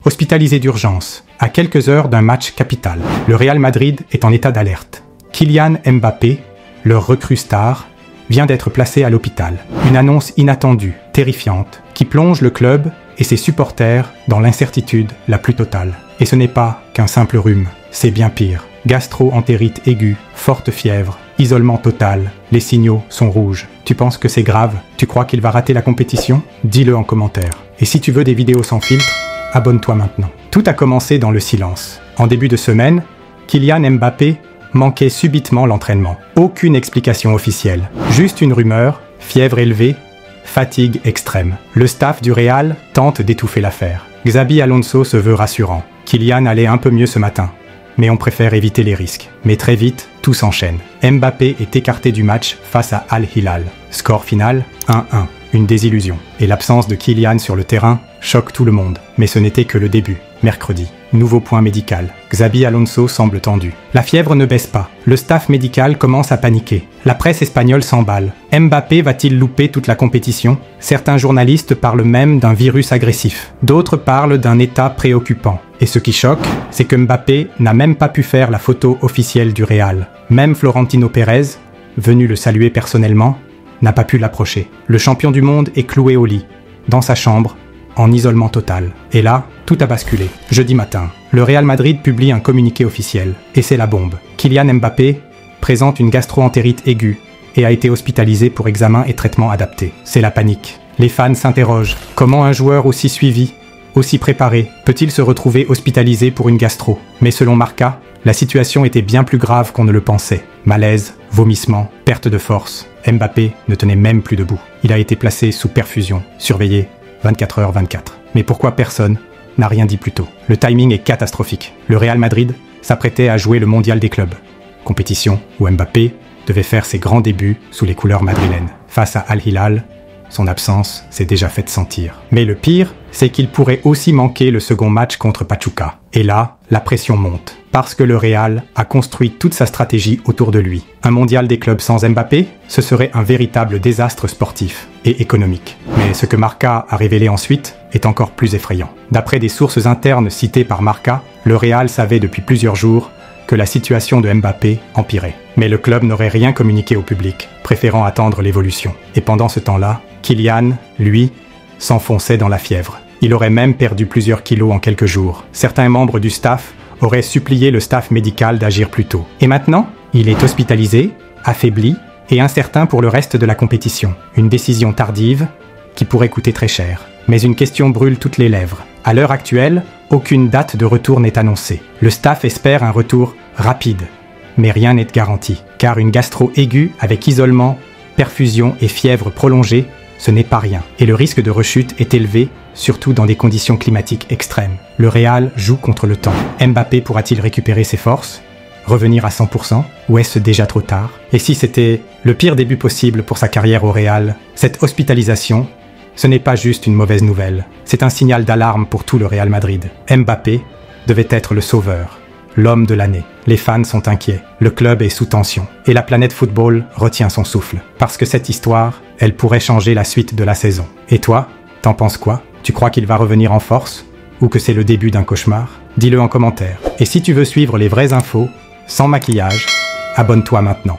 hospitalisé d'urgence, à quelques heures d'un match capital. Le Real Madrid est en état d'alerte. Kylian Mbappé, leur recrue star, vient d'être placé à l'hôpital. Une annonce inattendue, terrifiante, qui plonge le club et ses supporters dans l'incertitude la plus totale. Et ce n'est pas qu'un simple rhume, c'est bien pire. Gastro-entérite aiguë, forte fièvre, isolement total, les signaux sont rouges. Tu penses que c'est grave? Tu crois qu'il va rater la compétition? Dis-le en commentaire. Et si tu veux des vidéos sans filtre, abonne-toi maintenant. Tout a commencé dans le silence. En début de semaine, Kylian Mbappé manquait subitement l'entraînement. Aucune explication officielle. Juste une rumeur, fièvre élevée, fatigue extrême. Le staff du Real tente d'étouffer l'affaire. Xabi Alonso se veut rassurant. Kylian allait un peu mieux ce matin. Mais on préfère éviter les risques. Mais très vite, tout s'enchaîne. Mbappé est écarté du match face à Al Hilal. Score final, 1-1. Une désillusion. Et l'absence de Kylian sur le terrain choque tout le monde. Mais ce n'était que le début. Mercredi. Nouveau point médical. Xabi Alonso semble tendu. La fièvre ne baisse pas. Le staff médical commence à paniquer. La presse espagnole s'emballe. Mbappé va-t-il louper toute la compétition? Certains journalistes parlent même d'un virus agressif. D'autres parlent d'un état préoccupant. Et ce qui choque, c'est que Mbappé n'a même pas pu faire la photo officielle du Real. Même Florentino Pérez, venu le saluer personnellement, n'a pas pu l'approcher. Le champion du monde est cloué au lit, dans sa chambre, en isolement total. Et là, tout a basculé. Jeudi matin, le Real Madrid publie un communiqué officiel. Et c'est la bombe. Kylian Mbappé présente une gastro-entérite aiguë et a été hospitalisé pour examen et traitement adapté. C'est la panique. Les fans s'interrogent. Comment un joueur aussi suivi, aussi préparé, peut-il se retrouver hospitalisé pour une gastro? Mais selon Marca, la situation était bien plus grave qu'on ne le pensait. Malaise, vomissement, perte de force. Mbappé ne tenait même plus debout. Il a été placé sous perfusion, surveillé 24h/24. Mais pourquoi personne n'a rien dit plus tôt? Le timing est catastrophique. Le Real Madrid s'apprêtait à jouer le mondial des clubs. Compétition où Mbappé devait faire ses grands débuts sous les couleurs madrilènes. Face à Al Hilal, son absence s'est déjà faite sentir. Mais le pire, c'est qu'il pourrait aussi manquer le second match contre Pachuca. Et là, la pression monte. Parce que le Real a construit toute sa stratégie autour de lui. Un mondial des clubs sans Mbappé, ce serait un véritable désastre sportif et économique. Mais ce que Marca a révélé ensuite est encore plus effrayant. D'après des sources internes citées par Marca, le Real savait depuis plusieurs jours que la situation de Mbappé empirait. Mais le club n'aurait rien communiqué au public, préférant attendre l'évolution. Et pendant ce temps-là, Kylian, lui, s'enfonçait dans la fièvre. Il aurait même perdu plusieurs kilos en quelques jours. Certains membres du staff auraient supplié le staff médical d'agir plus tôt. Et maintenant, il est hospitalisé, affaibli et incertain pour le reste de la compétition. Une décision tardive qui pourrait coûter très cher. Mais une question brûle toutes les lèvres. À l'heure actuelle, aucune date de retour n'est annoncée. Le staff espère un retour rapide. Mais rien n'est garanti, car une gastro aiguë avec isolement, perfusion et fièvre prolongée, ce n'est pas rien. Et le risque de rechute est élevé, surtout dans des conditions climatiques extrêmes. Le Real joue contre le temps. Mbappé pourra-t-il récupérer ses forces? Revenir à 100%? Ou est-ce déjà trop tard? Et si c'était le pire début possible pour sa carrière au Real, cette hospitalisation, ce n'est pas juste une mauvaise nouvelle. C'est un signal d'alarme pour tout le Real Madrid. Mbappé devait être le sauveur, l'homme de l'année. Les fans sont inquiets, le club est sous tension. Et la planète football retient son souffle. Parce que cette histoire, elle pourrait changer la suite de la saison. Et toi, t'en penses quoi? Tu crois qu'il va revenir en force? Ou que c'est le début d'un cauchemar? Dis-le en commentaire. Et si tu veux suivre les vraies infos, sans maquillage, abonne-toi maintenant.